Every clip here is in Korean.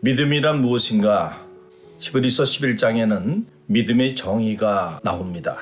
믿음이란 무엇인가? 히브리서 11장에는 믿음의 정의가 나옵니다.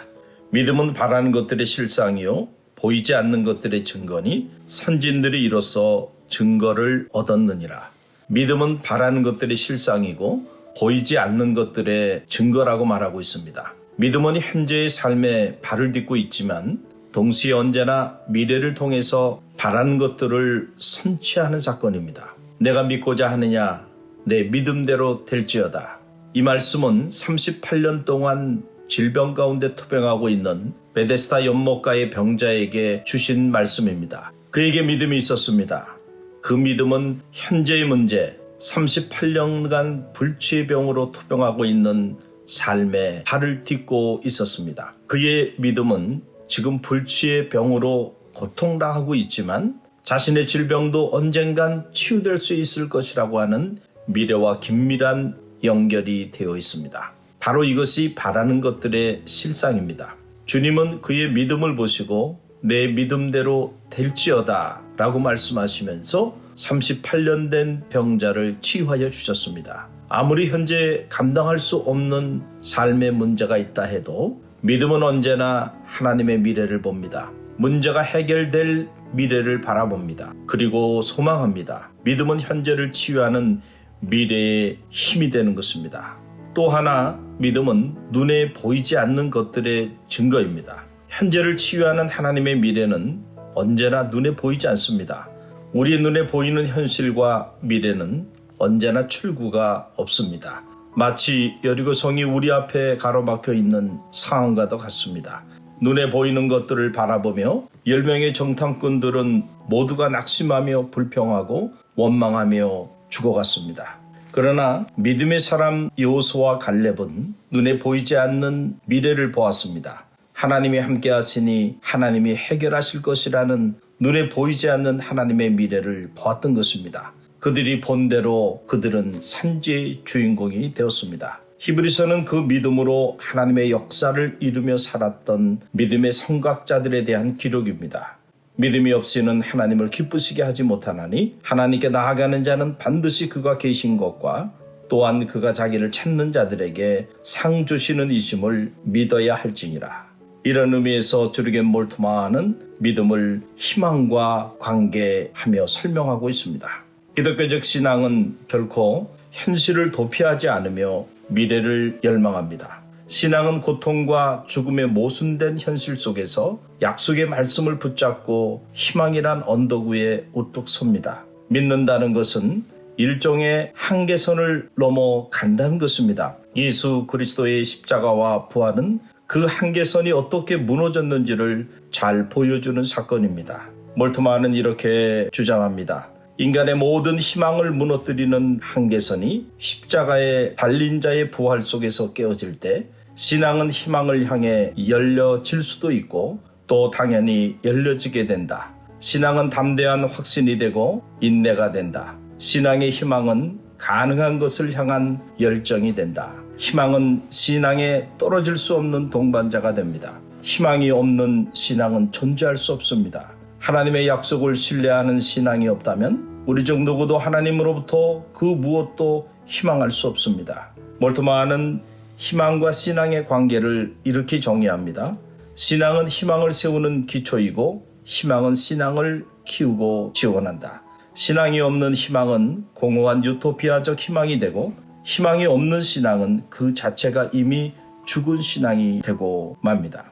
믿음은 바라는 것들의 실상이요 보이지 않는 것들의 증거니 선진들이 이로써 증거를 얻었느니라. 믿음은 바라는 것들의 실상이고 보이지 않는 것들의 증거라고 말하고 있습니다. 믿음은 현재의 삶에 발을 딛고 있지만 동시에 언제나 미래를 통해서 바라는 것들을 선취하는 사건입니다. 내가 믿고자 하느냐 내 믿음대로 될지어다. 이 말씀은 38년 동안 질병 가운데 투병하고 있는 베데스다 연못가의 병자에게 주신 말씀입니다. 그에게 믿음이 있었습니다. 그 믿음은 현재의 문제, 38년간 불치의 병으로 투병하고 있는 삶에 발을 딛고 있었습니다. 그의 믿음은 지금 불치의 병으로 고통당하고 있지만 자신의 질병도 언젠간 치유될 수 있을 것이라고 하는 미래와 긴밀한 연결이 되어 있습니다. 바로 이것이 바라는 것들의 실상입니다. 주님은 그의 믿음을 보시고 내 믿음대로 될지어다 라고 말씀하시면서 38년 된 병자를 치유하여 주셨습니다. 아무리 현재 감당할 수 없는 삶의 문제가 있다 해도 믿음은 언제나 하나님의 미래를 봅니다. 문제가 해결될 미래를 바라봅니다. 그리고 소망합니다. 믿음은 현재를 치유하는 미래의 힘이 되는 것입니다. 또 하나 믿음은 눈에 보이지 않는 것들의 증거입니다. 현재를 치유하는 하나님의 미래는 언제나 눈에 보이지 않습니다. 우리 눈에 보이는 현실과 미래는 언제나 출구가 없습니다. 마치 여리고성이 우리 앞에 가로막혀 있는 상황과도 같습니다. 눈에 보이는 것들을 바라보며 10명의 정탐꾼들은 모두가 낙심하며 불평하고 원망하며 죽어갔습니다. 그러나 믿음의 사람 여호수아와 갈렙은 눈에 보이지 않는 미래를 보았습니다. 하나님이 함께 하시니 하나님이 해결하실 것이라는 눈에 보이지 않는 하나님의 미래를 보았던 것입니다. 그들이 본 대로 그들은 산지의 주인공이 되었습니다. 히브리서는 그 믿음으로 하나님의 역사를 이루며 살았던 믿음의 선각자들에 대한 기록입니다. 믿음이 없이는 하나님을 기쁘시게 하지 못하나니 하나님께 나아가는 자는 반드시 그가 계신 것과 또한 그가 자기를 찾는 자들에게 상 주시는 이심을 믿어야 할지니라. 이런 의미에서 주르겐 몰트마는 믿음을 희망과 관계하며 설명하고 있습니다. 기독교적 신앙은 결코 현실을 도피하지 않으며 미래를 열망합니다. 신앙은 고통과 죽음에 모순된 현실 속에서 약속의 말씀을 붙잡고 희망이란 언덕 위에 우뚝 섭니다. 믿는다는 것은 일종의 한계선을 넘어간다는 것입니다. 예수 그리스도의 십자가와 부활은 그 한계선이 어떻게 무너졌는지를 잘 보여주는 사건입니다. 몰트만은 이렇게 주장합니다. 인간의 모든 희망을 무너뜨리는 한계선이 십자가에 달린 자의 부활 속에서 깨어질 때 신앙은 희망을 향해 열려질 수도 있고 또 당연히 열려지게 된다. 신앙은 담대한 확신이 되고 인내가 된다. 신앙의 희망은 가능한 것을 향한 열정이 된다. 희망은 신앙에 떨어질 수 없는 동반자가 됩니다. 희망이 없는 신앙은 존재할 수 없습니다. 하나님의 약속을 신뢰하는 신앙이 없다면 우리 중 누구도 하나님으로부터 그 무엇도 희망할 수 없습니다. 몰트마는 희망과 신앙의 관계를 이렇게 정의합니다. 신앙은 희망을 세우는 기초이고 희망은 신앙을 키우고 지원한다. 신앙이 없는 희망은 공허한 유토피아적 희망이 되고 희망이 없는 신앙은 그 자체가 이미 죽은 신앙이 되고 맙니다.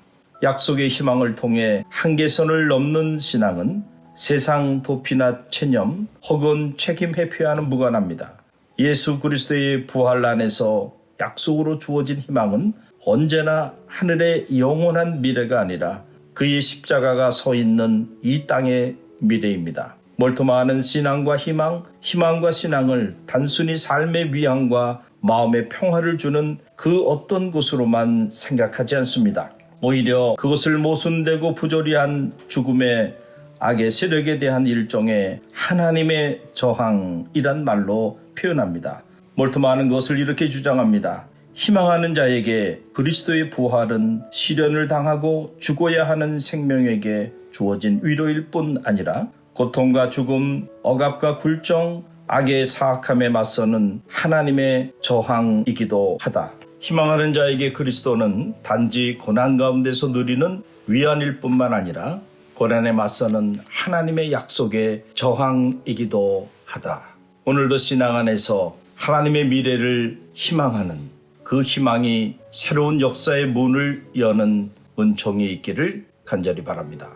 약속의 희망을 통해 한계선을 넘는 신앙은 세상 도피나 체념 혹은 책임 회피와는 무관합니다. 예수 그리스도의 부활 안에서 약속으로 주어진 희망은 언제나 하늘의 영원한 미래가 아니라 그의 십자가가 서 있는 이 땅의 미래입니다. 몰트마는 신앙과 희망, 희망과 신앙을 단순히 삶의 위안과 마음의 평화를 주는 그 어떤 것으로만 생각하지 않습니다. 오히려 그것을 모순되고 부조리한 죽음의 악의 세력에 대한 일종의 하나님의 저항이란 말로 표현합니다. 몰트마는 그것을 이렇게 주장합니다. 희망하는 자에게 그리스도의 부활은 시련을 당하고 죽어야 하는 생명에게 주어진 위로일 뿐 아니라 고통과 죽음, 억압과 굴종, 악의 사악함에 맞서는 하나님의 저항이기도 하다. 희망하는 자에게 그리스도는 단지 고난 가운데서 누리는 위안일 뿐만 아니라 고난에 맞서는 하나님의 약속의 저항이기도 하다. 오늘도 신앙 안에서 하나님의 미래를 희망하는 그 희망이 새로운 역사의 문을 여는 은총이 있기를 간절히 바랍니다.